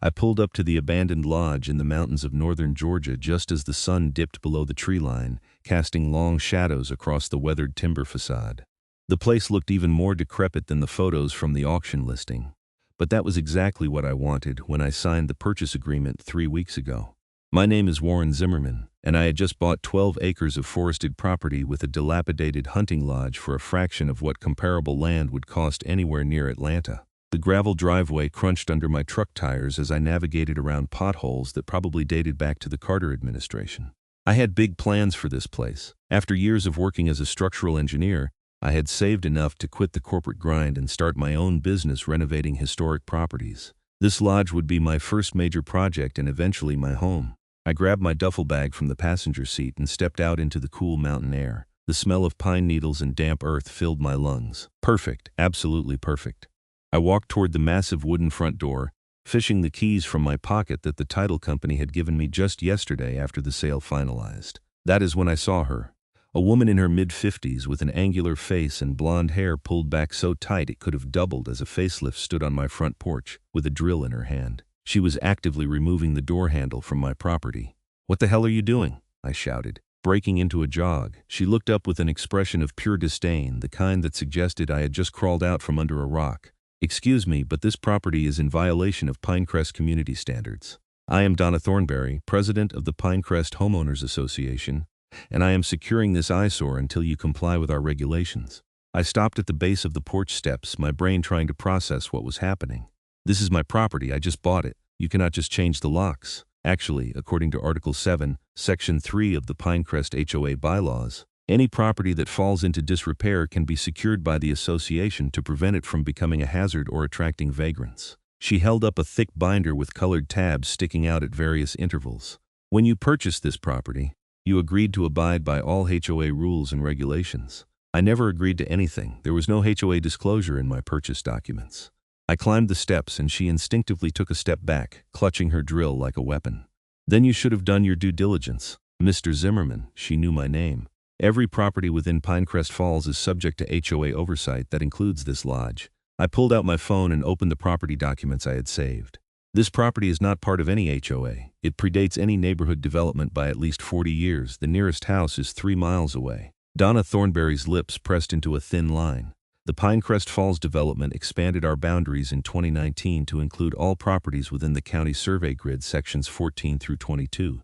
I pulled up to the abandoned lodge in the mountains of northern Georgia just as the sun dipped below the tree line, casting long shadows across the weathered timber facade. The place looked even more decrepit than the photos from the auction listing. But that was exactly what I wanted when I signed the purchase agreement 3 weeks ago. My name is Warren Zimmerman, and I had just bought 12 acres of forested property with a dilapidated hunting lodge for a fraction of what comparable land would cost anywhere near Atlanta. The gravel driveway crunched under my truck tires as I navigated around potholes that probably dated back to the Carter administration. I had big plans for this place. After years of working as a structural engineer, I had saved enough to quit the corporate grind and start my own business renovating historic properties. This lodge would be my first major project and eventually my home. I grabbed my duffel bag from the passenger seat and stepped out into the cool mountain air. The smell of pine needles and damp earth filled my lungs. Perfect, absolutely perfect. I walked toward the massive wooden front door, fishing the keys from my pocket that the title company had given me just yesterday after the sale finalized. That is when I saw her. A woman in her mid-50s with an angular face and blonde hair pulled back so tight it could have doubled as a facelift stood on my front porch, with a drill in her hand. She was actively removing the door handle from my property. "What the hell are you doing?" I shouted, breaking into a jog. She looked up with an expression of pure disdain, the kind that suggested I had just crawled out from under a rock. "Excuse me, but this property is in violation of Pinecrest community standards. I am Donna Thornberry, president of the Pinecrest Homeowners Association, and I am securing this eyesore until you comply with our regulations." I stopped at the base of the porch steps, my brain trying to process what was happening. "This is my property, I just bought it. You cannot just change the locks." Actually, according to Article 7, Section 3 of the Pinecrest HOA bylaws, any property that falls into disrepair can be secured by the association to prevent it from becoming a hazard or attracting vagrants. She held up a thick binder with colored tabs sticking out at various intervals. "When you purchased this property, you agreed to abide by all HOA rules and regulations." I never agreed to anything. There was no HOA disclosure in my purchase documents. I climbed the steps and she instinctively took a step back, clutching her drill like a weapon. "Then you should have done your due diligence, Mr. Zimmerman." She knew my name. "Every property within Pinecrest Falls is subject to HOA oversight that includes this lodge." I pulled out my phone and opened the property documents I had saved. "This property is not part of any HOA. It predates any neighborhood development by at least 40 years. The nearest house is 3 miles away." Donna Thornberry's lips pressed into a thin line. "The Pinecrest Falls development expanded our boundaries in 2019 to include all properties within the county survey grid sections 14 through 22.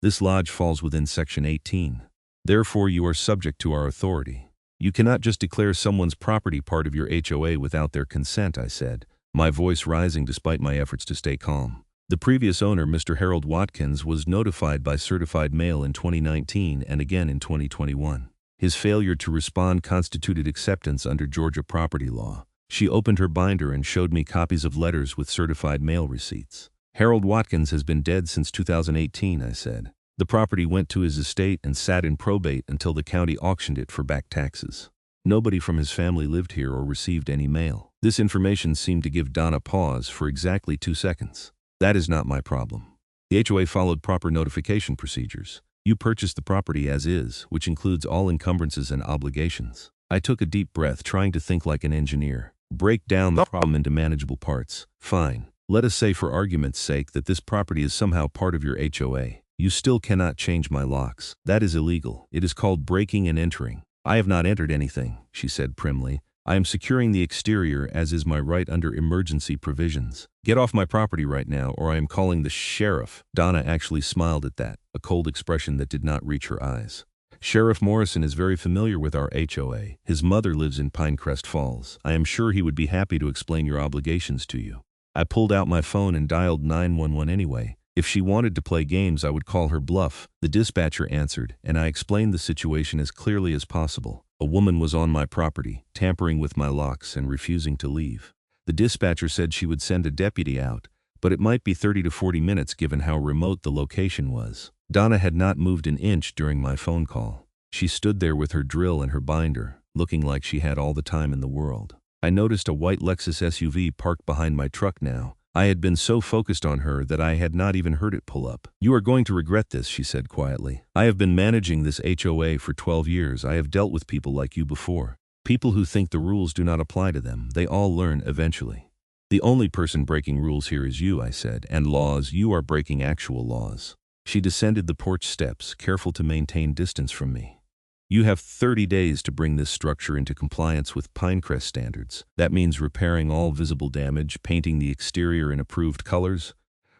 This lodge falls within section 18. Therefore, you are subject to our authority. You cannot just declare someone's property part of your HOA without their consent," I said, my voice rising despite my efforts to stay calm. "The previous owner, Mr. Harold Watkins, was notified by certified mail in 2019 and again in 2021. His failure to respond constituted acceptance under Georgia property law." She opened her binder and showed me copies of letters with certified mail receipts. "Harold Watkins has been dead since 2018, I said. "The property went to his estate and sat in probate until the county auctioned it for back taxes. Nobody from his family lived here or received any mail." This information seemed to give Donna pause for exactly 2 seconds. "That is not my problem. The HOA followed proper notification procedures. You purchased the property as is, which includes all encumbrances and obligations." I took a deep breath, trying to think like an engineer. "Break down the problem into manageable parts. Fine. Let us say for argument's sake that this property is somehow part of your HOA. You still cannot change my locks. That is illegal. It is called breaking and entering." "I have not entered anything," she said primly. "I am securing the exterior as is my right under emergency provisions. Get off my property right now or I am calling the sheriff." Donna actually smiled at that, a cold expression that did not reach her eyes. "Sheriff Morrison is very familiar with our HOA. His mother lives in Pinecrest Falls. I am sure he would be happy to explain your obligations to you." I pulled out my phone and dialed 911 anyway. If she wanted to play games, I would call her bluff. The dispatcher answered, and I explained the situation as clearly as possible. A woman was on my property, tampering with my locks and refusing to leave. The dispatcher said she would send a deputy out, but it might be 30 to 40 minutes given how remote the location was. Donna had not moved an inch during my phone call. She stood there with her drill and her binder, looking like she had all the time in the world. I noticed a white Lexus SUV parked behind my truck now. I had been so focused on her that I had not even heard it pull up. "You are going to regret this," she said quietly. "I have been managing this HOA for 12 years. I have dealt with people like you before. People who think the rules do not apply to them. They all learn eventually. The only person breaking rules here is you, I said, and laws, you are breaking actual laws. She descended the porch steps, careful to maintain distance from me. You have 30 days to bring this structure into compliance with Pinecrest standards. That means repairing all visible damage, painting the exterior in approved colors,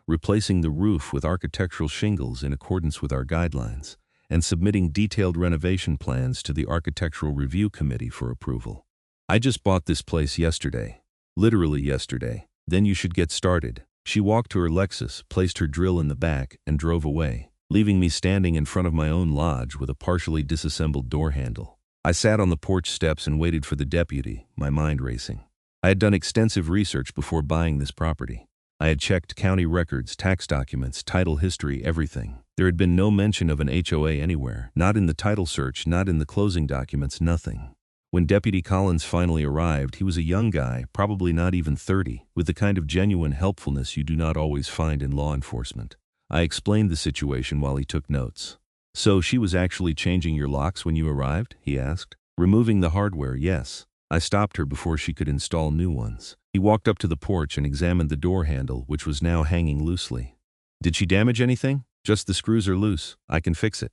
replacing the roof with architectural shingles in accordance with our guidelines, and submitting detailed renovation plans to the Architectural Review Committee for approval. I just bought this place yesterday. Literally yesterday. Then you should get started. She walked to her Lexus, placed her drill in the back, and drove away, leaving me standing in front of my own lodge with a partially disassembled door handle. I sat on the porch steps and waited for the deputy, my mind racing. I had done extensive research before buying this property. I had checked county records, tax documents, title history, everything. There had been no mention of an HOA anywhere, not in the title search, not in the closing documents, nothing. When Deputy Collins finally arrived, he was a young guy, probably not even 30, with the kind of genuine helpfulness you do not always find in law enforcement. I explained the situation while he took notes. "So she was actually changing your locks when you arrived?" he asked. "Removing the hardware, yes." I stopped her before she could install new ones. He walked up to the porch and examined the door handle, which was now hanging loosely. "Did she damage anything?" "Just the screws are loose. I can fix it."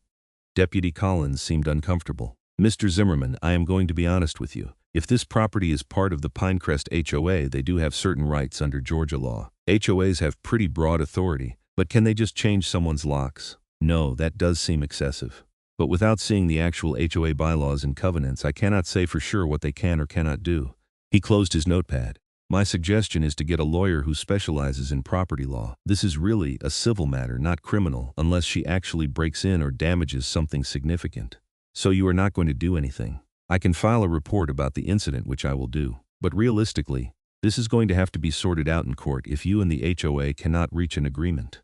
Deputy Collins seemed uncomfortable. "Mr. Zimmerman, I am going to be honest with you. If this property is part of the Pinecrest HOA, they do have certain rights under Georgia law. HOAs have pretty broad authority, but can they just change someone's locks? No, that does seem excessive. But without seeing the actual HOA bylaws and covenants, I cannot say for sure what they can or cannot do." He closed his notepad. "My suggestion is to get a lawyer who specializes in property law. This is really a civil matter, not criminal, unless she actually breaks in or damages something significant." "So you are not going to do anything?" "I can file a report about the incident, which I will do. But realistically, this is going to have to be sorted out in court if you and the HOA cannot reach an agreement."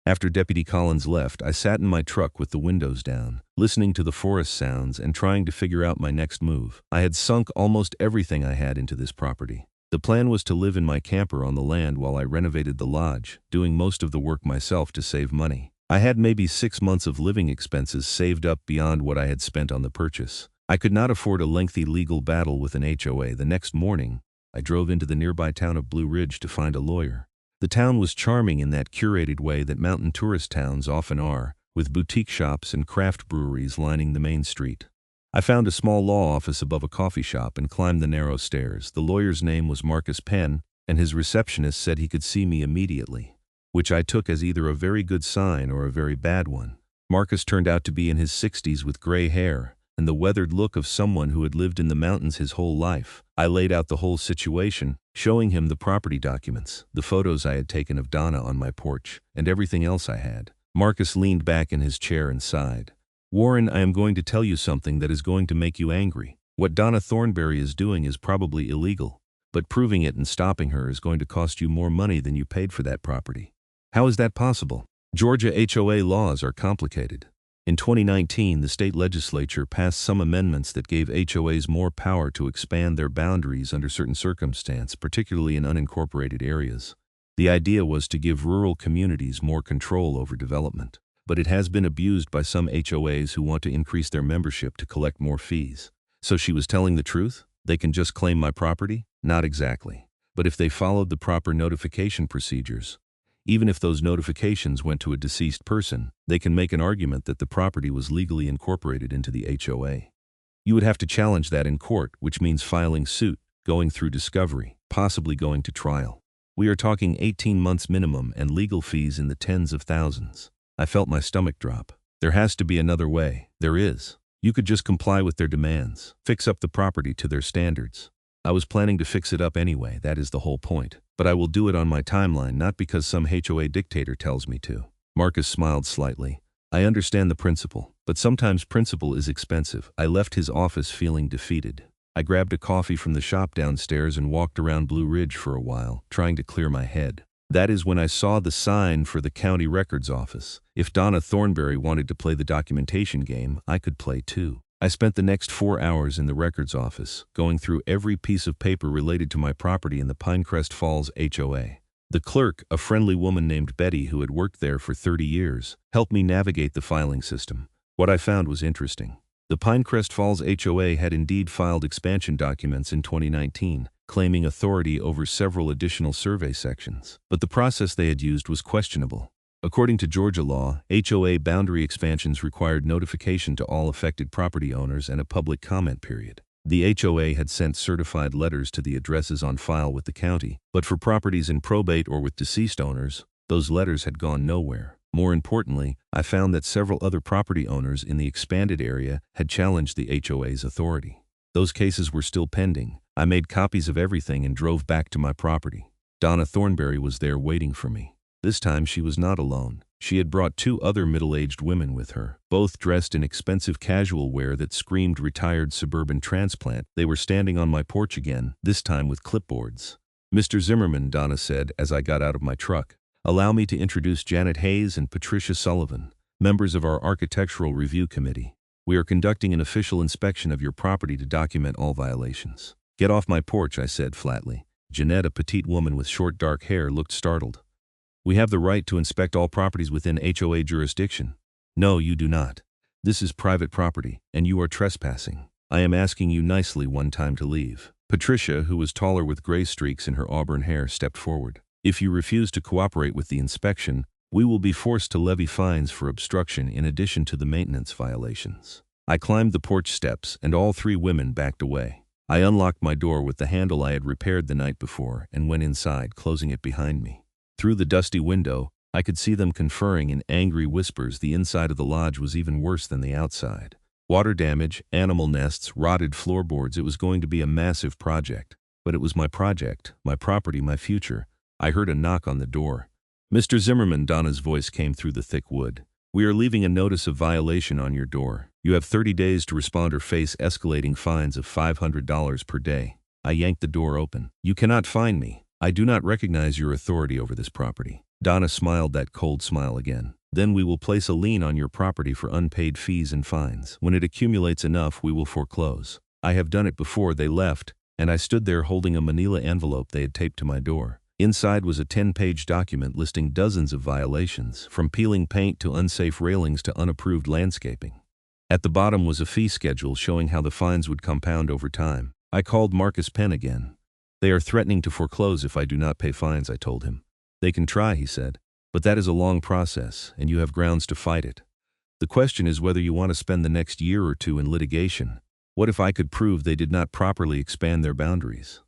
After Deputy Collins left, I sat in my truck with the windows down, listening to the forest sounds and trying to figure out my next move. I had sunk almost everything I had into this property. The plan was to live in my camper on the land while I renovated the lodge, doing most of the work myself to save money. I had maybe 6 months of living expenses saved up beyond what I had spent on the purchase. I could not afford a lengthy legal battle with an HOA. The next morning, I drove into the nearby town of Blue Ridge to find a lawyer. The town was charming in that curated way that mountain tourist towns often are, with boutique shops and craft breweries lining the main street. I found a small law office above a coffee shop and climbed the narrow stairs. The lawyer's name was Marcus Penn, and his receptionist said he could see me immediately, which I took as either a very good sign or a very bad one. Marcus turned out to be in his 60s with gray hair and the weathered look of someone who had lived in the mountains his whole life. I laid out the whole situation, showing him the property documents, the photos I had taken of Donna on my porch, and everything else I had. Marcus leaned back in his chair and sighed. "Warren, I am going to tell you something that is going to make you angry. What Donna Thornberry is doing is probably illegal, but proving it and stopping her is going to cost you more money than you paid for that property." "How is that possible?" "Georgia HOA laws are complicated. In 2019, the state legislature passed some amendments that gave HOAs more power to expand their boundaries under certain circumstances, particularly in unincorporated areas. The idea was to give rural communities more control over development. But it has been abused by some HOAs who want to increase their membership to collect more fees." "So she was telling the truth? They can just claim my property?" "Not exactly. But if they followed the proper notification procedures, even if those notifications went to a deceased person, they can make an argument that the property was legally incorporated into the HOA. You would have to challenge that in court, which means filing suit, going through discovery, possibly going to trial. We are talking 18 months minimum and legal fees in the tens of thousands." I felt my stomach drop. "There has to be another way." "There is. You could just comply with their demands, fix up the property to their standards." "I was planning to fix it up anyway, that is the whole point. But I will do it on my timeline, not because some HOA dictator tells me to." Marcus smiled slightly. "I understand the principle, but sometimes principle is expensive." I left his office feeling defeated. I grabbed a coffee from the shop downstairs and walked around Blue Ridge for a while, trying to clear my head. That is when I saw the sign for the county records office. If Donna Thornberry wanted to play the documentation game, I could play too. I spent the next 4 hours in the records office, going through every piece of paper related to my property in the Pinecrest Falls HOA. The clerk, a friendly woman named Betty who had worked there for 30 years, helped me navigate the filing system. What I found was interesting. The Pinecrest Falls HOA had indeed filed expansion documents in 2019, claiming authority over several additional survey sections. But the process they had used was questionable. According to Georgia law, HOA boundary expansions required notification to all affected property owners and a public comment period. The HOA had sent certified letters to the addresses on file with the county, but for properties in probate or with deceased owners, those letters had gone nowhere. More importantly, I found that several other property owners in the expanded area had challenged the HOA's authority. Those cases were still pending. I made copies of everything and drove back to my property. Donna Thornberry was there waiting for me. This time she was not alone. She had brought 2 other middle-aged women with her, both dressed in expensive casual wear that screamed retired suburban transplant. They were standing on my porch again, this time with clipboards. "Mr. Zimmerman," Donna said as I got out of my truck. "Allow me to introduce Janet Hayes and Patricia Sullivan, members of our Architectural Review Committee. We are conducting an official inspection of your property to document all violations." "Get off my porch," I said flatly. Jeanette, a petite woman with short dark hair, looked startled. "We have the right to inspect all properties within HOA jurisdiction." "No, you do not. This is private property, and you are trespassing. I am asking you nicely one time to leave." Patricia, who was taller with gray streaks in her auburn hair, stepped forward. "If you refuse to cooperate with the inspection, we will be forced to levy fines for obstruction in addition to the maintenance violations." I climbed the porch steps, and all 3 women backed away. I unlocked my door with the handle I had repaired the night before and went inside, closing it behind me. Through the dusty window, I could see them conferring in angry whispers. The inside of the lodge was even worse than the outside. Water damage, animal nests, rotted floorboards. It was going to be a massive project. But it was my project, my property, my future. I heard a knock on the door. "Mr. Zimmerman," Donna's voice came through the thick wood. "We are leaving a notice of violation on your door. You have 30 days to respond or face escalating fines of $500 per day." I yanked the door open. "You cannot fine me. I do not recognize your authority over this property." Donna smiled that cold smile again. "Then we will place a lien on your property for unpaid fees and fines. When it accumulates enough, we will foreclose." I have done it before. They left, and I stood there holding a manila envelope they had taped to my door. Inside was a 10-page document listing dozens of violations, from peeling paint to unsafe railings to unapproved landscaping. At the bottom was a fee schedule showing how the fines would compound over time. I called Marcus Penn again. "They are threatening to foreclose if I do not pay fines," I told him. "They can try," he said, "but that is a long process, and you have grounds to fight it. The question is whether you want to spend the next year or 2 in litigation. What if I could prove they did not properly expand their boundaries?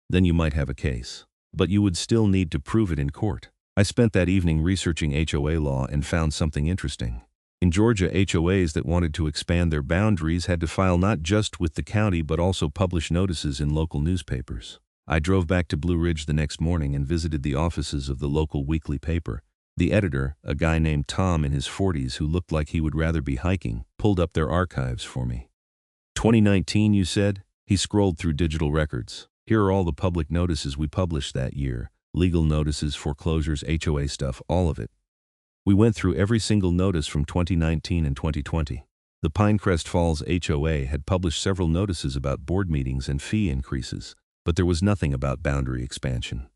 Then you might have a case. But you would still need to prove it in court." I spent that evening researching HOA law and found something interesting. In Georgia, HOAs that wanted to expand their boundaries had to file not just with the county but also publish notices in local newspapers. I drove back to Blue Ridge the next morning and visited the offices of the local weekly paper. The editor, a guy named Tom in his 40s who looked like he would rather be hiking, pulled up their archives for me. 2019, you said? He scrolled through digital records. "Here are all the public notices we published that year. Legal notices, foreclosures, HOA stuff, all of it." We went through every single notice from 2019 and 2020. The Pinecrest Falls HOA had published several notices about board meetings and fee increases, but there was nothing about boundary expansion.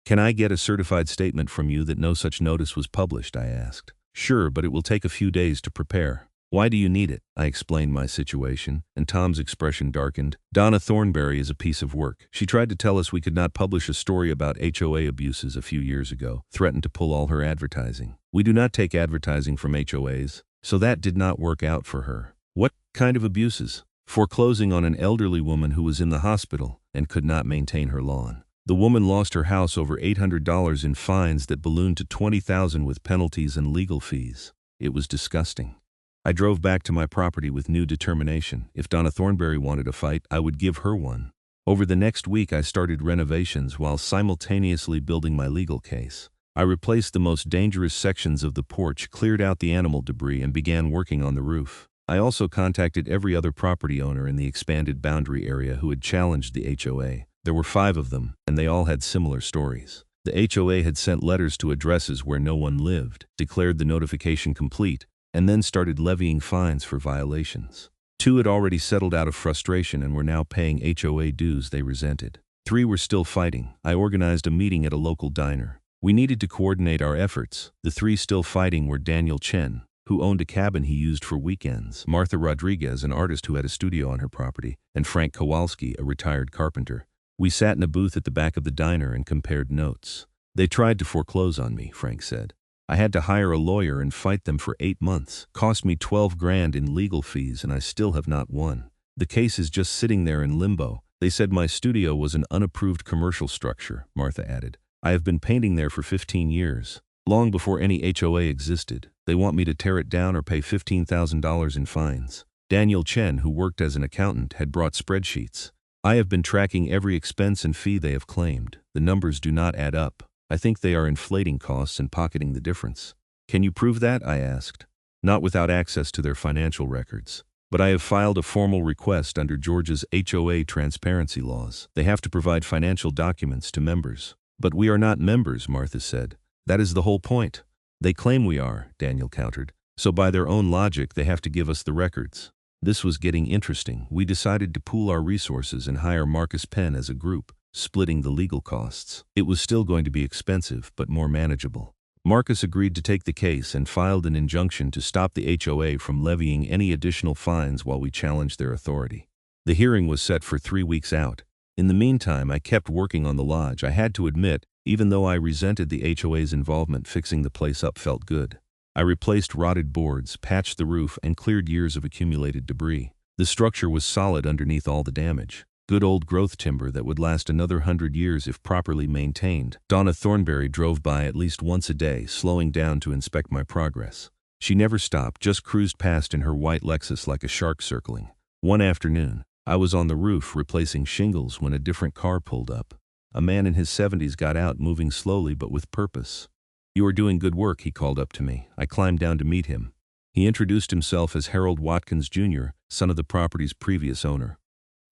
"Can I get a certified statement from you that no such notice was published?" I asked. "Sure, but it will take a few days to prepare." "Why do you need it?" I explained my situation, and Tom's expression darkened. "Donna Thornberry is a piece of work. She tried to tell us we could not publish a story about HOA abuses a few years ago, threatened to pull all her advertising. We do not take advertising from HOAs, so that did not work out for her." "What kind of abuses?" "Foreclosing on an elderly woman who was in the hospital and could not maintain her lawn. The woman lost her house over $800 in fines that ballooned to $20,000 with penalties and legal fees. It was disgusting." I drove back to my property with new determination. If Donna Thornberry wanted a fight, I would give her one. Over the next week, I started renovations while simultaneously building my legal case. I replaced the most dangerous sections of the porch, cleared out the animal debris, and began working on the roof. I also contacted every other property owner in the expanded boundary area who had challenged the HOA. There were 5 of them, and they all had similar stories. The HOA had sent letters to addresses where no one lived, declared the notification complete, and then started levying fines for violations. 2 had already settled out of frustration and were now paying HOA dues they resented. 3 were still fighting. I organized a meeting at a local diner. We needed to coordinate our efforts. The 3 still fighting were Daniel Chen, who owned a cabin he used for weekends, Martha Rodriguez, an artist who had a studio on her property, and Frank Kowalski, a retired carpenter. We sat in a booth at the back of the diner and compared notes. They tried to foreclose on me, Frank said. I had to hire a lawyer and fight them for 8 months. Cost me 12 grand in legal fees and I still have not won. The case is just sitting there in limbo. They said my studio was an unapproved commercial structure, Martha added. I have been painting there for 15 years. Long before any HOA existed. They want me to tear it down or pay $15,000 in fines. Daniel Chen, who worked as an accountant, had brought spreadsheets. I have been tracking every expense and fee they have claimed. The numbers do not add up. I think they are inflating costs and pocketing the difference. Can you prove that? I asked. Not without access to their financial records. But I have filed a formal request under Georgia's HOA transparency laws. They have to provide financial documents to members. But we are not members, Martha said. That is the whole point. They claim we are, Daniel countered. So by their own logic, they have to give us the records. This was getting interesting. We decided to pool our resources and hire Marcus Penn as a group, splitting the legal costs. It was still going to be expensive, but more manageable. Marcus agreed to take the case and filed an injunction to stop the HOA from levying any additional fines while we challenged their authority. The hearing was set for 3 weeks out. In the meantime, I kept working on the lodge. I had to admit, even though I resented the HOA's involvement, fixing the place up felt good. I replaced rotted boards, patched the roof, and cleared years of accumulated debris. The structure was solid underneath all the damage. Good old growth timber that would last another 100 years if properly maintained. Donna Thornberry drove by at least once a day, slowing down to inspect my progress. She never stopped, just cruised past in her white Lexus like a shark circling. One afternoon, I was on the roof replacing shingles when a different car pulled up. A man in his 70s got out, moving slowly but with purpose. "You are doing good work," he called up to me. I climbed down to meet him. He introduced himself as Harold Watkins, Jr., son of the property's previous owner.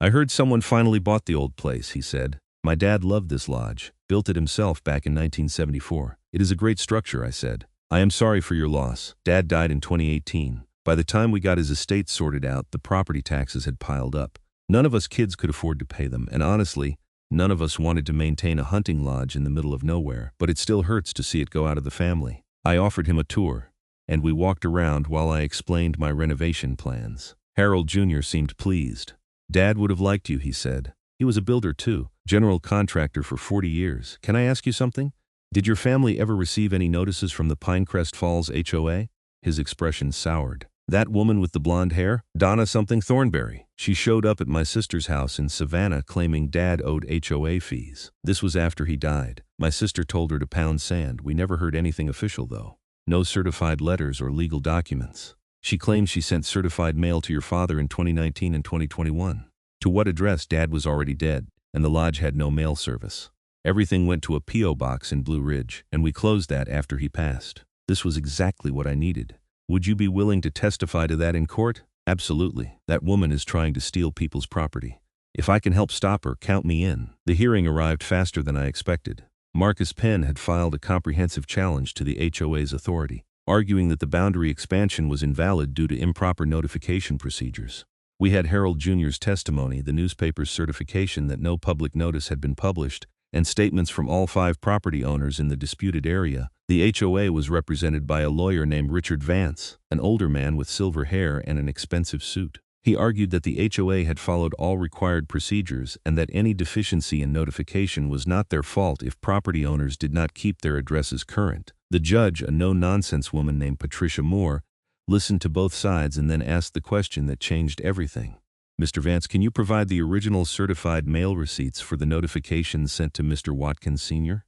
"I heard someone finally bought the old place," he said. "My dad loved this lodge, built it himself back in 1974. It is a great structure," I said. "I am sorry for your loss. Dad died in 2018. By the time we got his estate sorted out, the property taxes had piled up. None of us kids could afford to pay them, and honestly, none of us wanted to maintain a hunting lodge in the middle of nowhere, but it still hurts to see it go out of the family." I offered him a tour, and we walked around while I explained my renovation plans. Harold Jr. seemed pleased. "Dad would have liked you," he said. "He was a builder too, general contractor for 40 years. Can I ask you something? Did your family ever receive any notices from the Pinecrest Falls HOA? His expression soured. "That woman with the blonde hair? Donna something Thornberry. She showed up at my sister's house in Savannah claiming Dad owed HOA fees. This was after he died. My sister told her to pound sand. We never heard anything official though. No certified letters or legal documents. She claims she sent certified mail to your father in 2019 and 2021. To what address? Dad was already dead, and the lodge had no mail service. Everything went to a P.O. box in Blue Ridge, and we closed that after he passed. This was exactly what I needed. Would you be willing to testify to that in court?" "Absolutely. That woman is trying to steal people's property. If I can help stop her, count me in." The hearing arrived faster than I expected. Marcus Penn had filed a comprehensive challenge to the HOA's authority, arguing that the boundary expansion was invalid due to improper notification procedures. We had Harold Jr.'s testimony, the newspaper's certification that no public notice had been published, and statements from all 5 property owners in the disputed area. The HOA was represented by a lawyer named Richard Vance, an older man with silver hair and an expensive suit. He argued that the HOA had followed all required procedures and that any deficiency in notification was not their fault if property owners did not keep their addresses current. The judge, a no-nonsense woman named Patricia Moore, listened to both sides and then asked the question that changed everything. "Mr. Vance, can you provide the original certified mail receipts for the notifications sent to Mr. Watkins Sr.?"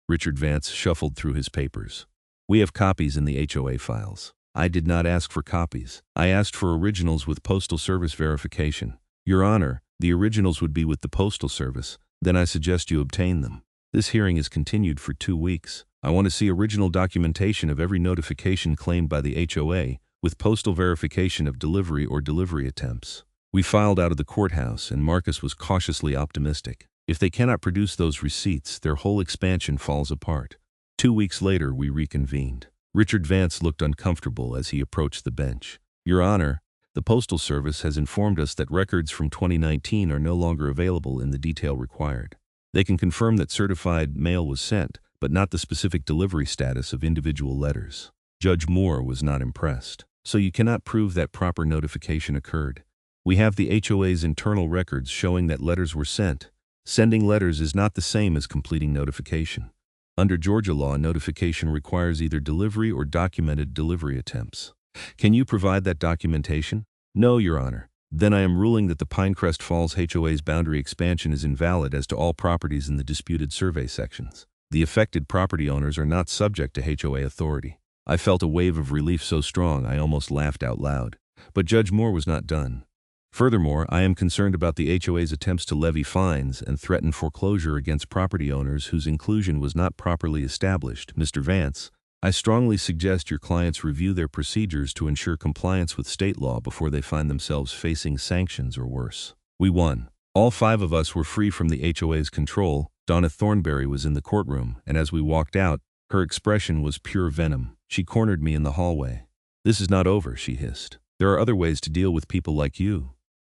Richard Vance shuffled through his papers. "We have copies in the HOA files." "I did not ask for copies. I asked for originals with Postal Service verification." "Your Honor, the originals would be with the Postal Service. Then I suggest you obtain them." This hearing is continued for 2 weeks. "I want to see original documentation of every notification claimed by the HOA, with postal verification of delivery or delivery attempts." We filed out of the courthouse, and Marcus was cautiously optimistic. If they cannot produce those receipts, their whole expansion falls apart. 2 weeks later, we reconvened. Richard Vance looked uncomfortable as he approached the bench. "Your Honor, the Postal Service has informed us that records from 2019 are no longer available in the detail required. They can confirm that certified mail was sent, but not the specific delivery status of individual letters." Judge Moore was not impressed. "So you cannot prove that proper notification occurred?" "We have the HOA's internal records showing that letters were sent, Sending letters is not the same as completing notification. Under Georgia law, notification requires either delivery or documented delivery attempts. Can you provide that documentation? No, Your Honor. Then I am ruling that the Pinecrest Falls HOA's boundary expansion is invalid as to all properties in the disputed survey sections. The affected property owners are not subject to HOA authority. I felt a wave of relief so strong I almost laughed out loud. But Judge Moore was not done. Furthermore, I am concerned about the HOA's attempts to levy fines and threaten foreclosure against property owners whose inclusion was not properly established. Mr. Vance, I strongly suggest your clients review their procedures to ensure compliance with state law before they find themselves facing sanctions or worse. We won. All 5 of us were free from the HOA's control. Donna Thornberry was in the courtroom, and as we walked out, her expression was pure venom. She cornered me in the hallway. "This is not over," she hissed. "There are other ways to deal with people like you."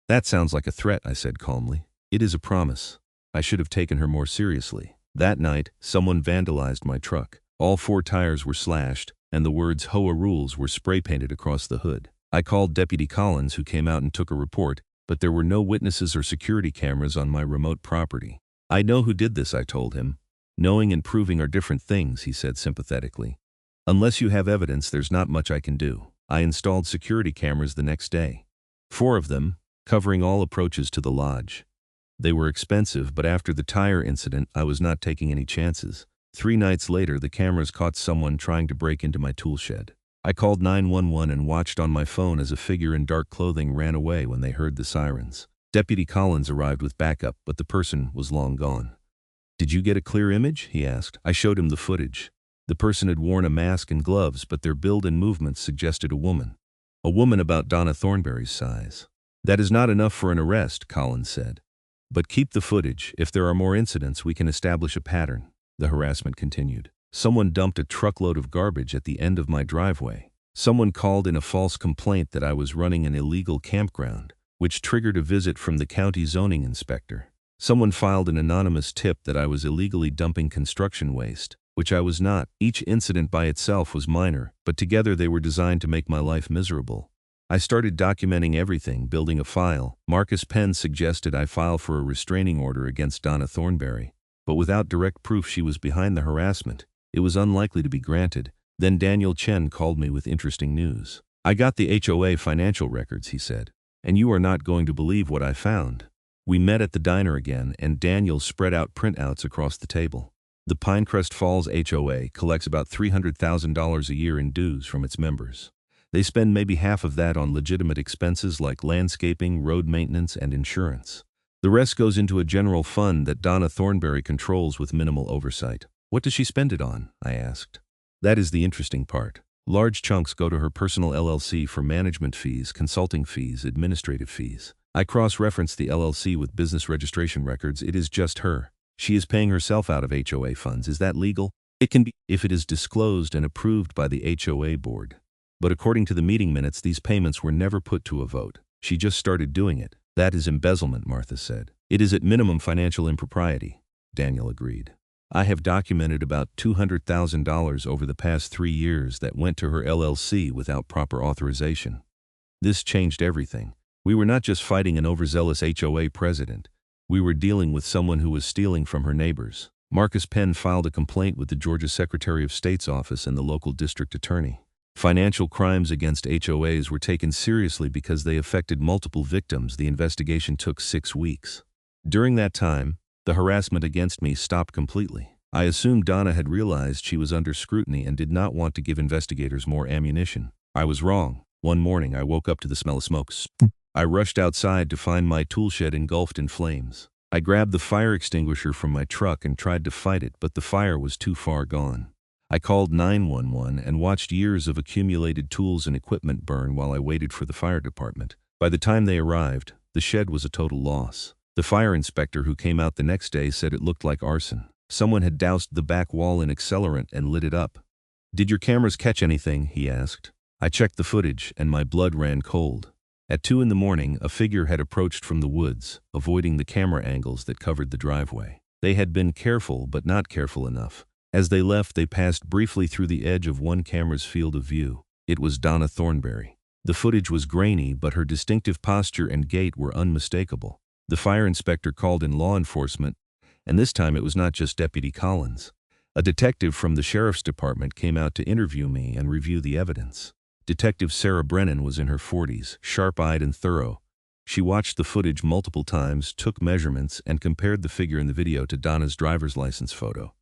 "That sounds like a threat," I said calmly. "It is a promise." I should have taken her more seriously. That night, someone vandalized my truck. All 4 tires were slashed, and the words HOA rules were spray-painted across the hood. I called Deputy Collins, who came out and took a report, but there were no witnesses or security cameras on my remote property. "I know who did this," I told him. "Knowing and proving are different things," he said sympathetically. "Unless you have evidence, there's not much I can do." I installed security cameras the next day. 4 of them, covering all approaches to the lodge. They were expensive, but after the tire incident, I was not taking any chances. 3 nights later, the cameras caught someone trying to break into my tool shed. I called 911 and watched on my phone as a figure in dark clothing ran away when they heard the sirens. Deputy Collins arrived with backup, but the person was long gone. "Did you get a clear image?" he asked. I showed him the footage. The person had worn a mask and gloves, but their build and movements suggested a woman. A woman about Donna Thornberry's size. "That is not enough for an arrest," Collins said. "But keep the footage. If there are more incidents, we can establish a pattern." The harassment continued. Someone dumped a truckload of garbage at the end of my driveway. Someone called in a false complaint that I was running an illegal campground, which triggered a visit from the county zoning inspector. Someone filed an anonymous tip that I was illegally dumping construction waste, which I was not. Each incident by itself was minor, but together they were designed to make my life miserable. I started documenting everything, building a file. Marcus Penn suggested I file for a restraining order against Donna Thornberry, but without direct proof she was behind the harassment, it was unlikely to be granted. Then Daniel Chen called me with interesting news. "I got the HOA financial records," he said, "and you are not going to believe what I found." We met at the diner again, and Daniel spread out printouts across the table. The Pinecrest Falls HOA collects about $300,000 a year in dues from its members. They spend maybe half of that on legitimate expenses like landscaping, road maintenance, and insurance. The rest goes into a general fund that Donna Thornberry controls with minimal oversight. "What does she spend it on?" I asked. "That is the interesting part. Large chunks go to her personal LLC for management fees, consulting fees, administrative fees. I cross-referenced the LLC with business registration records. It is just her. She is paying herself out of HOA funds. Is that legal? It can be if it is disclosed and approved by the HOA board. But according to the meeting minutes, these payments were never put to a vote. She just started doing it." "That is embezzlement," Martha said. "It is at minimum financial impropriety," Daniel agreed. "I have documented about $200,000 over the past 3 years that went to her LLC without proper authorization." This changed everything. We were not just fighting an overzealous HOA president. We were dealing with someone who was stealing from her neighbors. Marcus Penn filed a complaint with the Georgia Secretary of State's office and the local district attorney. Financial crimes against HOAs were taken seriously because they affected multiple victims. The investigation took 6 weeks. During that time, the harassment against me stopped completely. I assumed Donna had realized she was under scrutiny and did not want to give investigators more ammunition. I was wrong. One morning, I woke up to the smell of smoke. I rushed outside to find my tool shed engulfed in flames. I grabbed the fire extinguisher from my truck and tried to fight it, but the fire was too far gone. I called 911 and watched years of accumulated tools and equipment burn while I waited for the fire department. By the time they arrived, the shed was a total loss. The fire inspector who came out the next day said it looked like arson. Someone had doused the back wall in accelerant and lit it up. "Did your cameras catch anything?" he asked. I checked the footage, and my blood ran cold. At 2 in the morning, a figure had approached from the woods, avoiding the camera angles that covered the driveway. They had been careful, but not careful enough. As they left, they passed briefly through the edge of one camera's field of view. It was Donna Thornberry. The footage was grainy, but her distinctive posture and gait were unmistakable. The fire inspector called in law enforcement, and this time it was not just Deputy Collins. A detective from the sheriff's department came out to interview me and review the evidence. Detective Sarah Brennan was in her 40s, sharp-eyed and thorough. She watched the footage multiple times, took measurements, and compared the figure in the video to Donna's driver's license photo.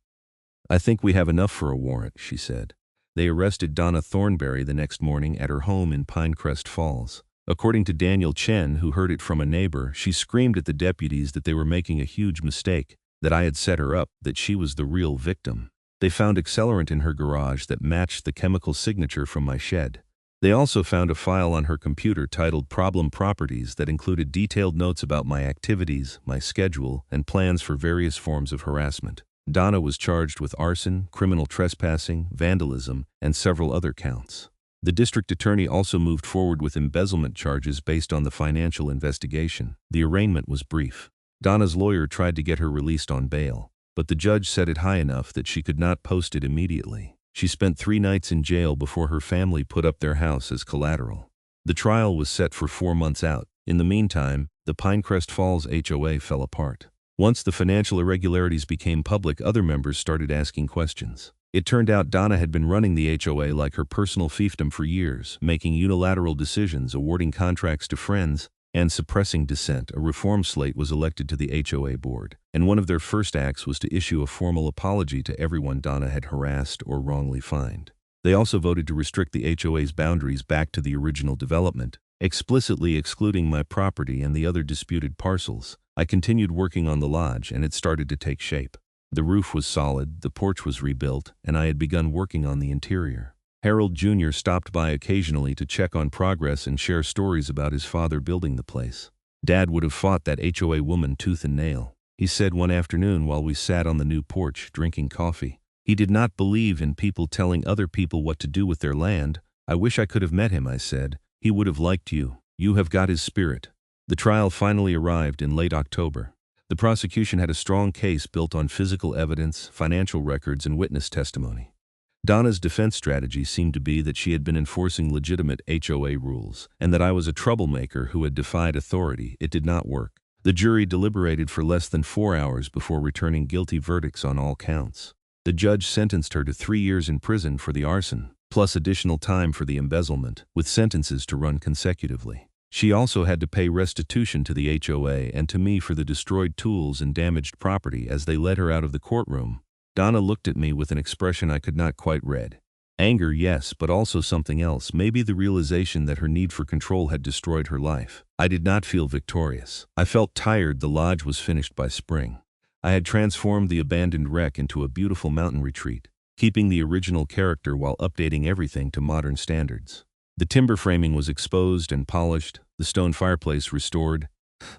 "I think we have enough for a warrant," she said. They arrested Donna Thornberry the next morning at her home in Pinecrest Falls. According to Daniel Chen, who heard it from a neighbor, she screamed at the deputies that they were making a huge mistake, that I had set her up, that she was the real victim. They found accelerant in her garage that matched the chemical signature from my shed. They also found a file on her computer titled Problem Properties that included detailed notes about my activities, my schedule, and plans for various forms of harassment. Donna was charged with arson, criminal trespassing, vandalism, and several other counts. The district attorney also moved forward with embezzlement charges based on the financial investigation. The arraignment was brief. Donna's lawyer tried to get her released on bail, but the judge set it high enough that she could not post it immediately. She spent 3 nights in jail before her family put up their house as collateral. The trial was set for 4 months out. In the meantime, the Pinecrest Falls HOA fell apart. Once the financial irregularities became public, other members started asking questions. It turned out Donna had been running the HOA like her personal fiefdom for years, making unilateral decisions, awarding contracts to friends, and suppressing dissent. A reform slate was elected to the HOA board, and one of their first acts was to issue a formal apology to everyone Donna had harassed or wrongly fined. They also voted to restrict the HOA's boundaries back to the original development, explicitly excluding my property and the other disputed parcels. I continued working on the lodge, and it started to take shape. The roof was solid, the porch was rebuilt, and I had begun working on the interior. Harold Jr. stopped by occasionally to check on progress and share stories about his father building the place. Dad would have fought that HOA woman tooth and nail. He said one afternoon while we sat on the new porch drinking coffee, he did not believe in people telling other people what to do with their land. "I wish I could have met him," I said. "He would have liked you. You have got his spirit." The trial finally arrived in late October. The prosecution had a strong case built on physical evidence, financial records, and witness testimony. Donna's defense strategy seemed to be that she had been enforcing legitimate HOA rules, and that I was a troublemaker who had defied authority. It did not work. The jury deliberated for less than 4 hours before returning guilty verdicts on all counts. The judge sentenced her to 3 years in prison for the arson, plus additional time for the embezzlement, with sentences to run consecutively. She also had to pay restitution to the HOA and to me for the destroyed tools and damaged property. As they led her out of the courtroom, Donna looked at me with an expression I could not quite read. Anger, yes, but also something else, maybe the realization that her need for control had destroyed her life. I did not feel victorious. I felt tired. The lodge was finished by spring. I had transformed the abandoned wreck into a beautiful mountain retreat, keeping the original character while updating everything to modern standards. The timber framing was exposed and polished, the stone fireplace restored,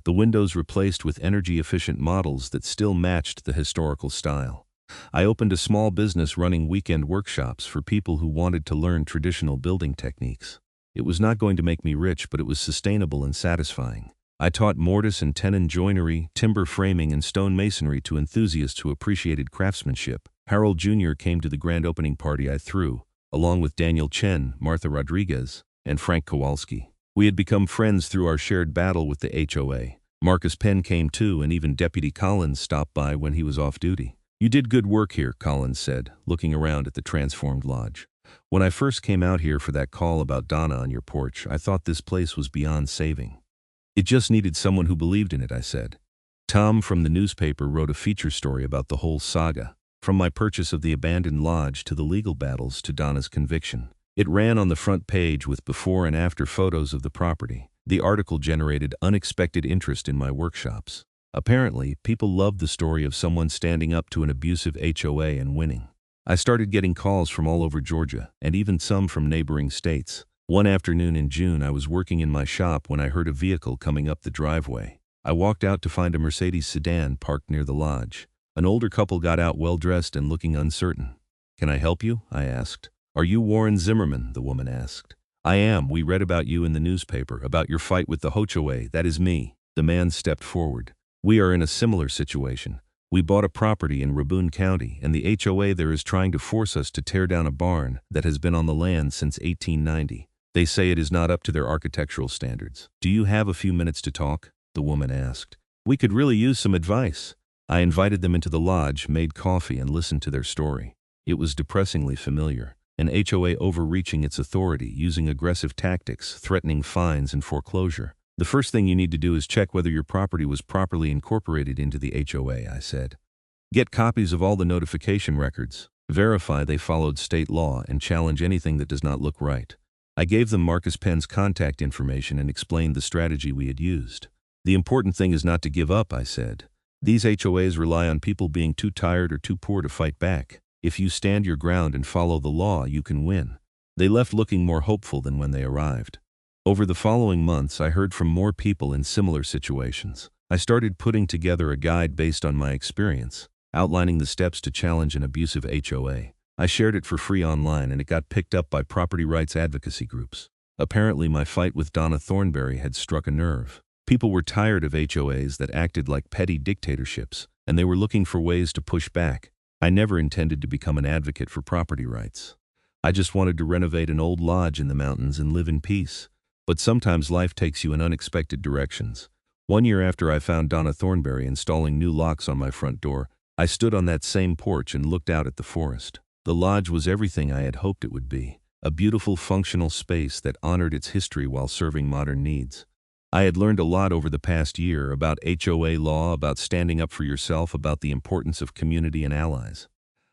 the windows replaced with energy-efficient models that still matched the historical style. I opened a small business running weekend workshops for people who wanted to learn traditional building techniques. It was not going to make me rich, but it was sustainable and satisfying. I taught mortise and tenon joinery, timber framing, and stone masonry to enthusiasts who appreciated craftsmanship. Harold Jr. came to the grand opening party I threw, along with Daniel Chen, Martha Rodriguez, and Frank Kowalski. We had become friends through our shared battle with the HOA. Marcus Penn came too, and even Deputy Collins stopped by when he was off duty. "You did good work here," Collins said, looking around at the transformed lodge. "When I first came out here for that call about Donna on your porch, I thought this place was beyond saving. It just needed someone who believed in it," I said. Tom from the newspaper wrote a feature story about the whole saga, from my purchase of the abandoned lodge to the legal battles to Donna's conviction. It ran on the front page with before and after photos of the property. The article generated unexpected interest in my workshops. Apparently, people loved the story of someone standing up to an abusive HOA and winning. I started getting calls from all over Georgia, and even some from neighboring states. One afternoon in June, I was working in my shop when I heard a vehicle coming up the driveway. I walked out to find a Mercedes sedan parked near the lodge. An older couple got out well-dressed and looking uncertain. "Can I help you?" I asked. "Are you Warren Zimmerman?" the woman asked. "I am. We read about you in the newspaper, about your fight with the HOA. That is me." The man stepped forward. "We are in a similar situation. We bought a property in Rabun County, and the HOA there is trying to force us to tear down a barn that has been on the land since 1890. They say it is not up to their architectural standards. Do you have a few minutes to talk?" the woman asked. We could really use some advice. I invited them into the lodge, made coffee, and listened to their story. It was depressingly familiar. An HOA overreaching its authority, using aggressive tactics, threatening fines and foreclosure. The first thing you need to do is check whether your property was properly incorporated into the HOA, I said. Get copies of all the notification records. Verify they followed state law and challenge anything that does not look right. I gave them Marcus Penn's contact information and explained the strategy we had used. The important thing is not to give up, I said. These HOAs rely on people being too tired or too poor to fight back. If you stand your ground and follow the law, you can win. They left looking more hopeful than when they arrived. Over the following months, I heard from more people in similar situations. I started putting together a guide based on my experience, outlining the steps to challenge an abusive HOA. I shared it for free online and it got picked up by property rights advocacy groups. Apparently, my fight with Donna Thornberry had struck a nerve. People were tired of HOAs that acted like petty dictatorships, and they were looking for ways to push back. I never intended to become an advocate for property rights. I just wanted to renovate an old lodge in the mountains and live in peace. But sometimes life takes you in unexpected directions. 1 year after I found Donna Thornberry installing new locks on my front door, I stood on that same porch and looked out at the forest. The lodge was everything I had hoped it would be, a beautiful, functional space that honored its history while serving modern needs. I had learned a lot over the past year about HOA law, about standing up for yourself, about the importance of community and allies.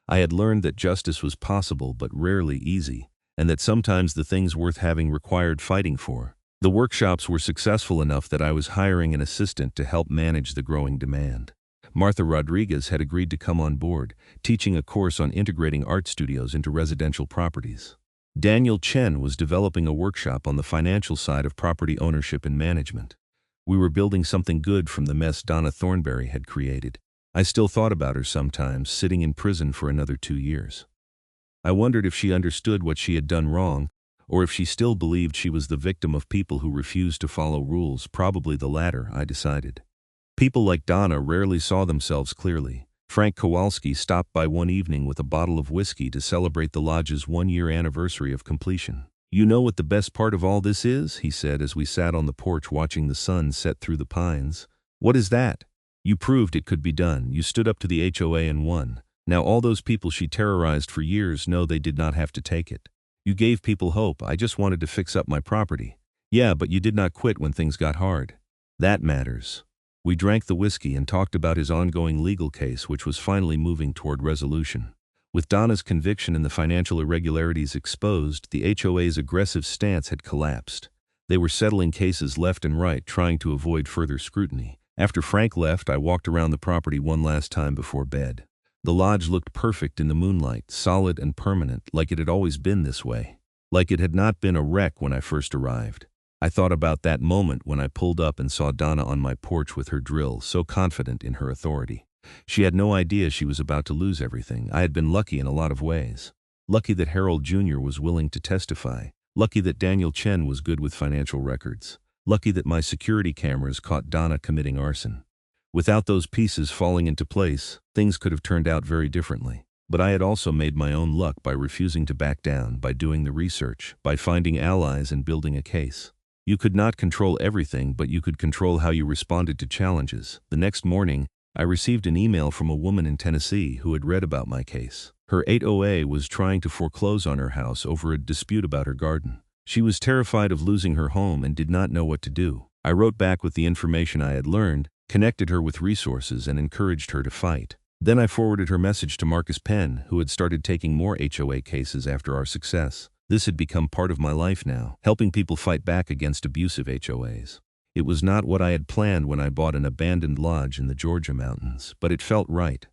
I had learned that justice was possible but rarely easy, and that sometimes the things worth having required fighting for. The workshops were successful enough that I was hiring an assistant to help manage the growing demand. Martha Rodriguez had agreed to come on board, teaching a course on integrating art studios into residential properties. Daniel Chen was developing a workshop on the financial side of property ownership and management. We were building something good from the mess Donna Thornberry had created. I still thought about her sometimes, sitting in prison for another 2 years. I wondered if she understood what she had done wrong, or if she still believed she was the victim of people who refused to follow rules. Probably the latter, I decided. People like Donna rarely saw themselves clearly. Frank Kowalski stopped by one evening with a bottle of whiskey to celebrate the lodge's 1-year anniversary of completion. "You know what the best part of all this is?" he said as we sat on the porch watching the sun set through the pines. "What is that?" "You proved it could be done. You stood up to the HOA and won. Now all those people she terrorized for years know they did not have to take it. You gave people hope. I just wanted to fix up my property." "Yeah, but you did not quit when things got hard. That matters." We drank the whiskey and talked about his ongoing legal case, which was finally moving toward resolution. With Donna's conviction and the financial irregularities exposed, the HOA's aggressive stance had collapsed. They were settling cases left and right, trying to avoid further scrutiny. After Frank left, I walked around the property one last time before bed. The lodge looked perfect in the moonlight, solid and permanent, like it had always been this way. Like it had not been a wreck when I first arrived. I thought about that moment when I pulled up and saw Donna on my porch with her drill, so confident in her authority. She had no idea she was about to lose everything. I had been lucky in a lot of ways. Lucky that Harold Jr. was willing to testify. Lucky that Daniel Chen was good with financial records. Lucky that my security cameras caught Donna committing arson. Without those pieces falling into place, things could have turned out very differently. But I had also made my own luck by refusing to back down, by doing the research, by finding allies and building a case. You could not control everything, but you could control how you responded to challenges. The next morning, I received an email from a woman in Tennessee who had read about my case. Her HOA was trying to foreclose on her house over a dispute about her garden. She was terrified of losing her home and did not know what to do. I wrote back with the information I had learned, connected her with resources, and encouraged her to fight. Then I forwarded her message to Marcus Penn, who had started taking more HOA cases after our success. This had become part of my life now, helping people fight back against abusive HOAs. It was not what I had planned when I bought an abandoned lodge in the Georgia mountains, but it felt right.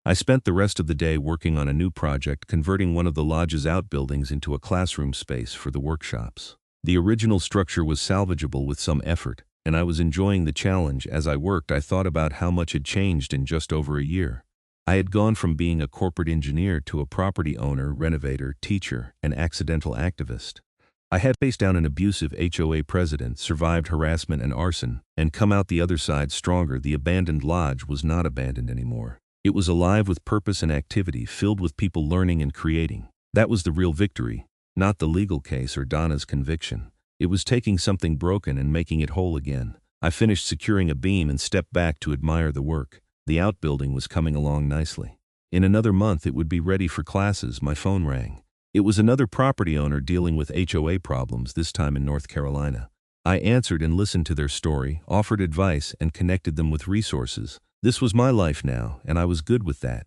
I spent the rest of the day working on a new project, converting one of the lodge's outbuildings into a classroom space for the workshops. The original structure was salvageable with some effort, and I was enjoying the challenge. As I worked, I thought about how much had changed in just over a year. I had gone from being a corporate engineer to a property owner, renovator, teacher, and accidental activist. I had faced down an abusive HOA president, survived harassment and arson, and come out the other side stronger. The abandoned lodge was not abandoned anymore. It was alive with purpose and activity, filled with people learning and creating. That was the real victory, not the legal case or Donna's conviction. It was taking something broken and making it whole again. I finished securing a beam and stepped back to admire the work. The outbuilding was coming along nicely. In another month it would be ready for classes. My phone rang. It was another property owner dealing with HOA problems, this time in North Carolina. I answered and listened to their story, offered advice, and connected them with resources. This was my life now, and I was good with that.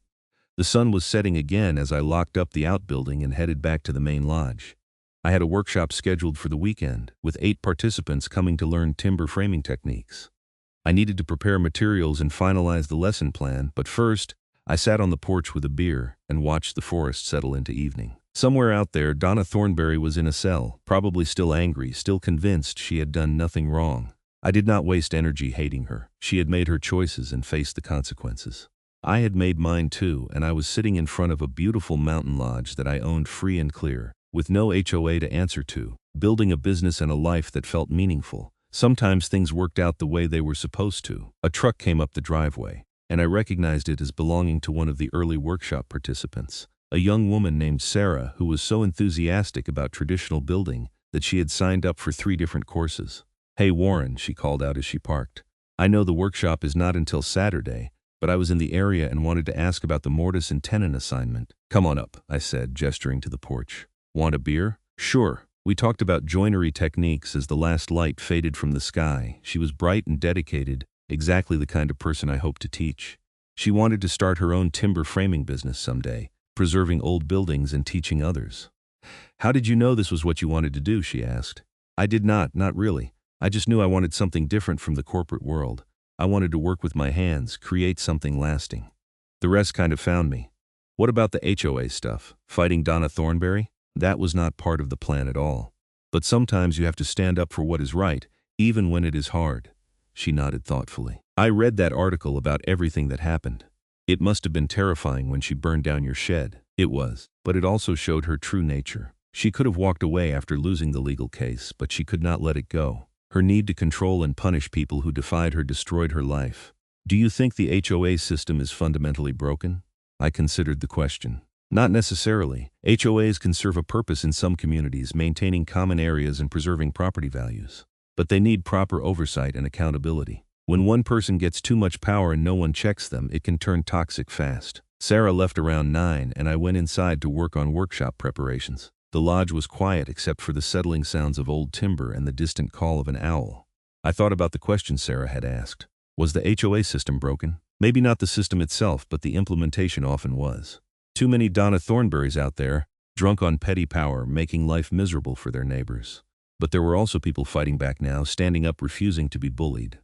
The sun was setting again as I locked up the outbuilding and headed back to the main lodge. I had a workshop scheduled for the weekend, with 8 participants coming to learn timber framing techniques. I needed to prepare materials and finalize the lesson plan, but first, I sat on the porch with a beer and watched the forest settle into evening. Somewhere out there, Donna Thornberry was in a cell, probably still angry, still convinced she had done nothing wrong. I did not waste energy hating her. She had made her choices and faced the consequences. I had made mine too, and I was sitting in front of a beautiful mountain lodge that I owned free and clear, with no HOA to answer to, building a business and a life that felt meaningful. Sometimes things worked out the way they were supposed to. A truck came up the driveway, and I recognized it as belonging to one of the early workshop participants, a young woman named Sarah who was so enthusiastic about traditional building that she had signed up for 3 different courses. "Hey Warren," she called out as she parked. "I know the workshop is not until Saturday, but I was in the area and wanted to ask about the mortise and tenon assignment." "Come on up," I said, gesturing to the porch. "Want a beer?" "Sure." We talked about joinery techniques as the last light faded from the sky. She was bright and dedicated, exactly the kind of person I hoped to teach. She wanted to start her own timber framing business someday, preserving old buildings and teaching others. "How did you know this was what you wanted to do?" she asked. "I did not really. I just knew I wanted something different from the corporate world. I wanted to work with my hands, create something lasting. The rest kind of found me." "What about the HOA stuff? Fighting Donna Thornberry?" "That was not part of the plan at all. But sometimes you have to stand up for what is right, even when it is hard." She nodded thoughtfully. "I read that article about everything that happened. It must have been terrifying when she burned down your shed." "It was, but it also showed her true nature. She could have walked away after losing the legal case, but she could not let it go. Her need to control and punish people who defied her destroyed her life." "Do you think the HOA system is fundamentally broken?" I considered the question. "Not necessarily. HOAs can serve a purpose in some communities, maintaining common areas and preserving property values. But they need proper oversight and accountability. When one person gets too much power and no one checks them, it can turn toxic fast." Sarah left around 9, and I went inside to work on workshop preparations. The lodge was quiet except for the settling sounds of old timber and the distant call of an owl. I thought about the question Sarah had asked. Was the HOA system broken? Maybe not the system itself, but the implementation often was. Too many Donna Thornberrys out there, drunk on petty power, making life miserable for their neighbors. But there were also people fighting back now, standing up, refusing to be bullied.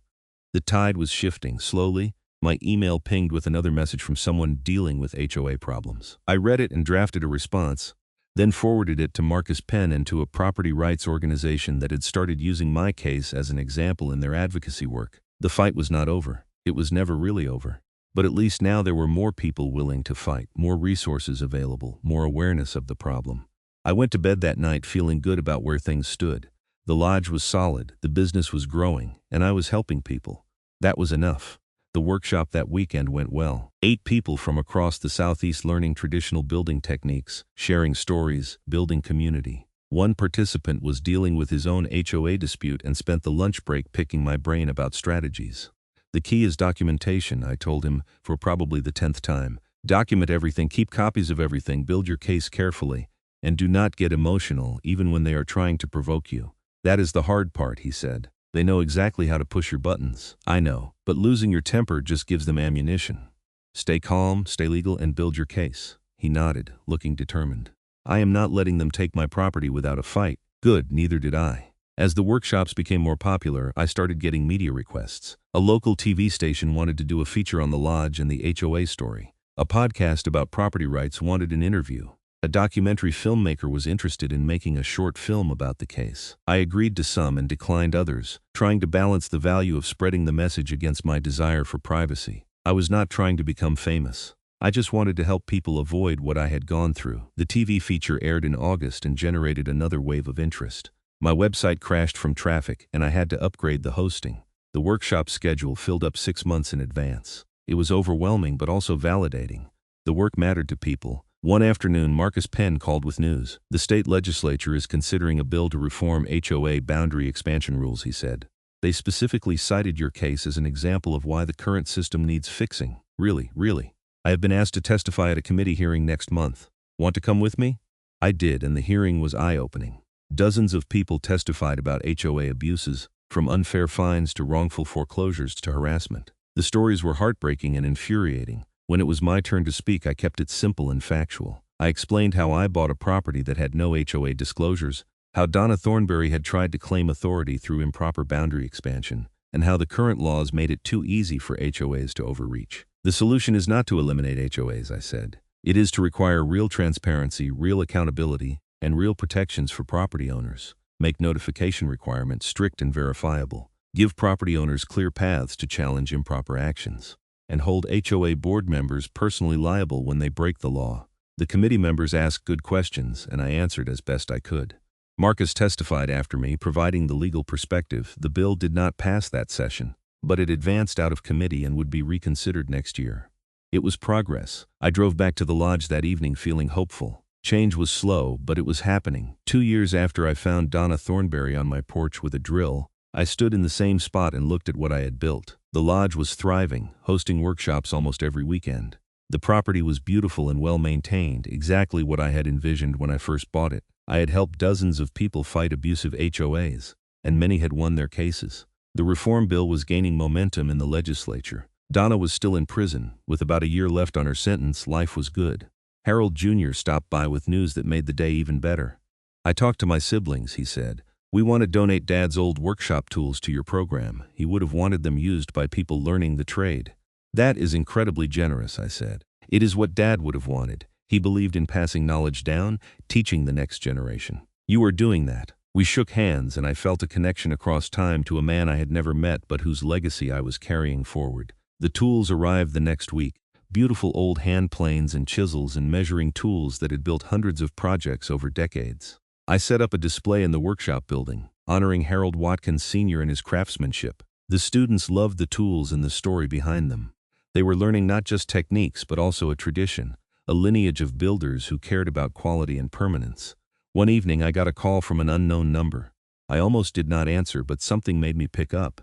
The tide was shifting. Slowly, my email pinged with another message from someone dealing with HOA problems. I read it and drafted a response, then forwarded it to Marcus Penn and to a property rights organization that had started using my case as an example in their advocacy work. The fight was not over. It was never really over. But at least now there were more people willing to fight, more resources available, more awareness of the problem. I went to bed that night feeling good about where things stood. The lodge was solid, the business was growing, and I was helping people. That was enough. The workshop that weekend went well. 8 people from across the Southeast learning traditional building techniques, sharing stories, building community. One participant was dealing with his own HOA dispute and spent the lunch break picking my brain about strategies. "The key is documentation," I told him for probably the 10th time. "Document everything, keep copies of everything, build your case carefully, and do not get emotional even when they are trying to provoke you." "That is the hard part," he said. "They know exactly how to push your buttons." "I know, but losing your temper just gives them ammunition. Stay calm, stay legal, and build your case." He nodded, looking determined. "I am not letting them take my property without a fight." Good, neither did I. As the workshops became more popular, I started getting media requests. A local TV station wanted to do a feature on the lodge and the HOA story. A podcast about property rights wanted an interview. A documentary filmmaker was interested in making a short film about the case. I agreed to some and declined others, trying to balance the value of spreading the message against my desire for privacy. I was not trying to become famous. I just wanted to help people avoid what I had gone through. The TV feature aired in August and generated another wave of interest. My website crashed from traffic, and I had to upgrade the hosting. The workshop schedule filled up 6 months in advance. It was overwhelming but also validating. The work mattered to people. One afternoon, Marcus Penn called with news. "The state legislature is considering a bill to reform HOA boundary expansion rules," he said. They specifically cited your case as an example of why the current system needs fixing. Really, really. I have been asked to testify at a committee hearing next month. Want to come with me? I did, and the hearing was eye-opening. Dozens of people testified about HOA abuses, from unfair fines to wrongful foreclosures to harassment. The stories were heartbreaking and infuriating. When it was my turn to speak, I kept it simple and factual. I explained how I bought a property that had no HOA disclosures, how Donna Thornberry had tried to claim authority through improper boundary expansion, and how the current laws made it too easy for HOAs to overreach. The solution is not to eliminate HOAs, I said. It is to require real transparency, real accountability, and real protections for property owners. Make notification requirements strict and verifiable. Give property owners clear paths to challenge improper actions. And hold HOA board members personally liable when they break the law. The committee members asked good questions, and I answered as best I could. Marcus testified after me, providing the legal perspective. The bill did not pass that session, but it advanced out of committee and would be reconsidered next year. It was progress. I drove back to the lodge that evening feeling hopeful. Change was slow, but it was happening. 2 years after I found Donna Thornberry on my porch with a drill, I stood in the same spot and looked at what I had built. The lodge was thriving, hosting workshops almost every weekend. The property was beautiful and well-maintained, exactly what I had envisioned when I first bought it. I had helped dozens of people fight abusive HOAs, and many had won their cases. The reform bill was gaining momentum in the legislature. Donna was still in prison. With about a year left on her sentence, life was good. Harold Jr. stopped by with news that made the day even better. I talked to my siblings, he said. We want to donate Dad's old workshop tools to your program. He would have wanted them used by people learning the trade. That is incredibly generous, I said. It is what Dad would have wanted. He believed in passing knowledge down, teaching the next generation. You are doing that. We shook hands, and I felt a connection across time to a man I had never met but whose legacy I was carrying forward. The tools arrived the next week. Beautiful old hand planes and chisels and measuring tools that had built hundreds of projects over decades. I set up a display in the workshop building, honoring Harold Watkins Sr. and his craftsmanship. The students loved the tools and the story behind them. They were learning not just techniques but also a tradition, a lineage of builders who cared about quality and permanence. One evening I got a call from an unknown number. I almost did not answer, but something made me pick up.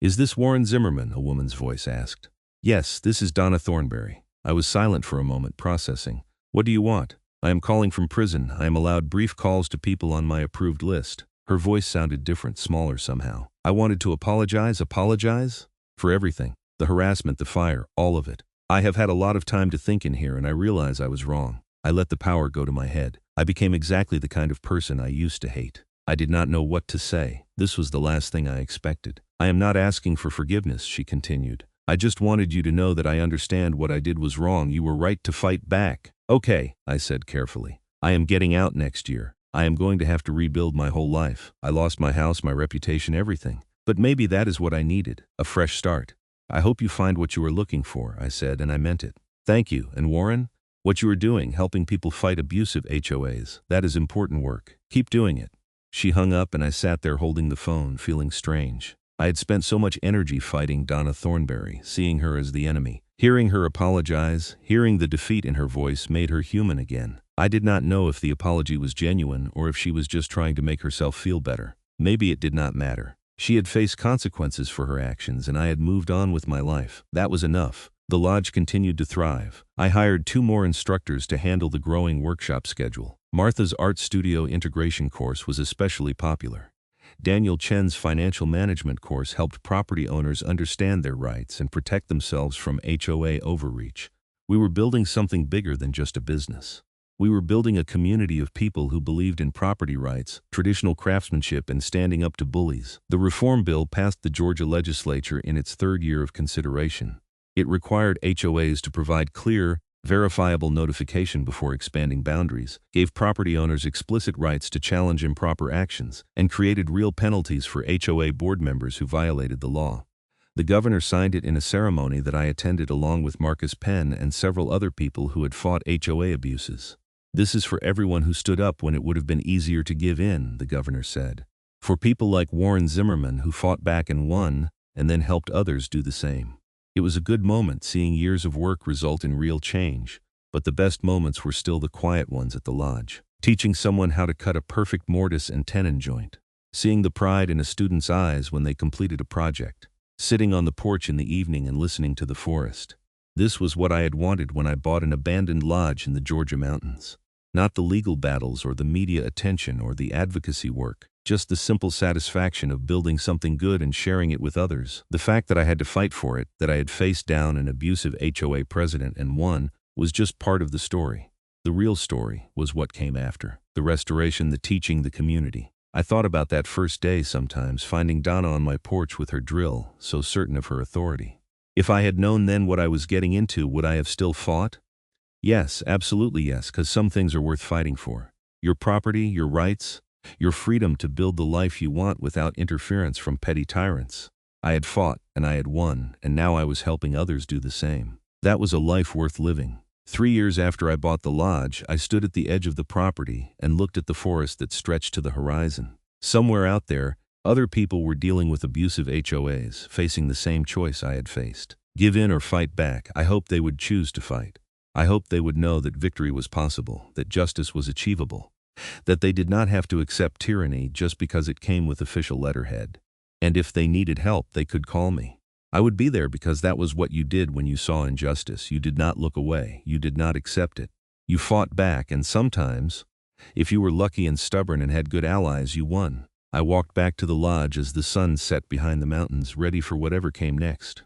Is this Warren Zimmerman? A woman's voice asked. Yes, this is Donna Thornberry. I was silent for a moment, processing. What do you want? I am calling from prison. I am allowed brief calls to people on my approved list. Her voice sounded different, smaller somehow. I wanted to apologize? For everything. The harassment, the fire, all of it. I have had a lot of time to think in here, and I realize I was wrong. I let the power go to my head. I became exactly the kind of person I used to hate. I did not know what to say. This was the last thing I expected. I am not asking for forgiveness, she continued. I just wanted you to know that I understand what I did was wrong. You were right to fight back. Okay, I said carefully. I am getting out next year. I am going to have to rebuild my whole life. I lost my house, my reputation, everything. But maybe that is what I needed, a fresh start. I hope you find what you are looking for, I said, and I meant it. Thank you. And Warren? What you are doing, helping people fight abusive HOAs, that is important work. Keep doing it. She hung up and I sat there holding the phone, feeling strange. I had spent so much energy fighting Donna Thornberry, seeing her as the enemy. Hearing her apologize, hearing the defeat in her voice made her human again. I did not know if the apology was genuine or if she was just trying to make herself feel better. Maybe it did not matter. She had faced consequences for her actions and I had moved on with my life. That was enough. The lodge continued to thrive. I hired 2 more instructors to handle the growing workshop schedule. Martha's art studio integration course was especially popular. Daniel Chen's financial management course helped property owners understand their rights and protect themselves from HOA overreach. We were building something bigger than just a business. We were building a community of people who believed in property rights, traditional craftsmanship, and standing up to bullies. The reform bill passed the Georgia legislature in its 3rd year of consideration. It required HOAs to provide clear, verifiable notification before expanding boundaries, gave property owners explicit rights to challenge improper actions, and created real penalties for HOA board members who violated the law. The governor signed it in a ceremony that I attended along with Marcus Penn and several other people who had fought HOA abuses. This is for everyone who stood up when it would have been easier to give in, the governor said. For people like Warren Zimmerman who fought back and won, and then helped others do the same. It was a good moment seeing years of work result in real change, but the best moments were still the quiet ones at the lodge. Teaching someone how to cut a perfect mortise and tenon joint. seeing the pride in a student's eyes when they completed a project, sitting on the porch in the evening and listening to the forest. This was what I had wanted when I bought an abandoned lodge in the Georgia mountains. Not the legal battles or the media attention or the advocacy work, just the simple satisfaction of building something good and sharing it with others. The fact that I had to fight for it, that I had faced down an abusive HOA president and won, was just part of the story. The real story was what came after. The restoration, the teaching, the community. I thought about that first day sometimes, finding Donna on my porch with her drill, so certain of her authority. If I had known then what I was getting into, would I have still fought? Yes, absolutely yes, because some things are worth fighting for. Your property, your rights, your freedom to build the life you want without interference from petty tyrants. I had fought, and I had won, and now I was helping others do the same. That was a life worth living. 3 years after I bought the lodge, I stood at the edge of the property and looked at the forest that stretched to the horizon. Somewhere out there, other people were dealing with abusive HOAs, facing the same choice I had faced. Give in or fight back. I hoped they would choose to fight. I hoped they would know that victory was possible, that justice was achievable, that they did not have to accept tyranny just because it came with official letterhead. And if they needed help, they could call me. I would be there because that was what you did when you saw injustice. You did not look away. You did not accept it. You fought back, and sometimes, if you were lucky and stubborn and had good allies, you won. I walked back to the lodge as the sun set behind the mountains, ready for whatever came next.